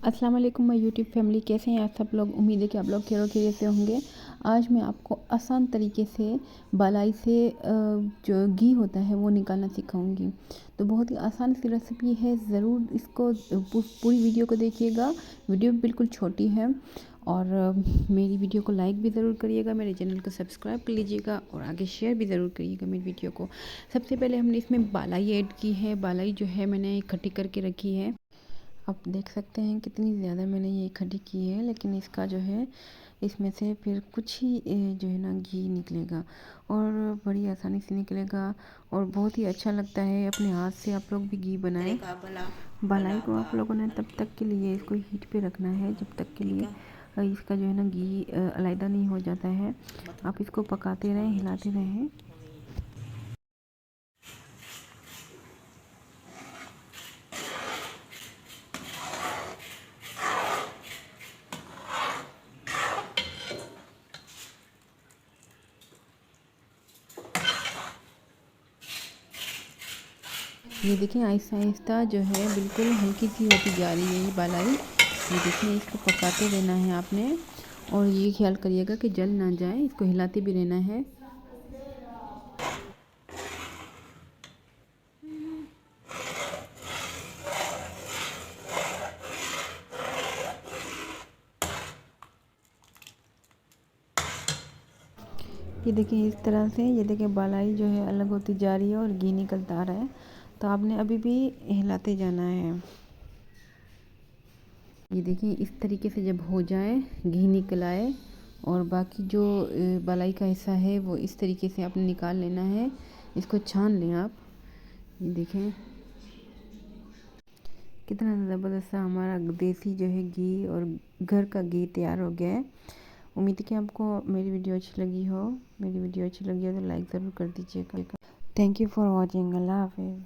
अस्सलाम वालेकुम my YouTube family, कैसे हैं आप सब लोग। उम्मीद है कि आप लोग खैरियत से होंगे। आज मैं आपको आसान तरीके से बालाई से जो घी होता है वो निकालना सिखाऊंगी। तो बहुत ही आसान सी रेसिपी है, ज़रूर इसको पूरी वीडियो को देखिएगा। वीडियो बिल्कुल छोटी है और मेरी वीडियो को लाइक भी ज़रूर करिएगा, मेरे चैनल को सब्सक्राइब कर लीजिएगा और आगे शेयर भी ज़रूर करिएगा मेरी वीडियो को। सबसे पहले हमने इसमें बालाई ऐड की है। बालाई जो है मैंने इकट्ठी करके रखी है। आप देख सकते हैं कितनी ज़्यादा मैंने ये इकट्ठी की है, लेकिन इसका जो है इसमें से फिर कुछ ही जो है ना घी निकलेगा और बड़ी आसानी से निकलेगा और बहुत ही अच्छा लगता है। अपने हाथ से आप लोग भी घी बनाएं। बालाई को आप लोगों ने तब तक के लिए इसको हीट पे रखना है जब तक के लिए इसका जो है ना घी अलग नहीं हो जाता है। आप इसको पकाते रहें, हिलाते रहें। ये देखिए आहिस्ता आहिस्ता जो है बिल्कुल हल्की सी होती जा रही है ये बालाई। ये देखिए इसको पकाते रहना है आपने और ये ख्याल करिएगा कि जल ना जाए, इसको हिलाते भी रहना है। ये देखिए इस तरह से, ये देखिए बालाई जो है अलग होती जा रही है और घी निकलता आ रहा है। तो आपने अभी भी हिलाते जाना है। ये देखिए इस तरीके से जब हो जाए, घी निकल आए और बाकी जो बालाई का हिस्सा है वो इस तरीके से आपने निकाल लेना है। इसको छान लें आप। ये देखें कितना ज़बरदस्त सा हमारा देसी जो है घी और घर का घी तैयार हो गया है। उम्मीद है कि आपको मेरी वीडियो अच्छी लगी हो। मेरी वीडियो अच्छी लगी हो तो लाइक ज़रूर कर दीजिएगा। Thank you for watching. अल्लाह हाफिज़।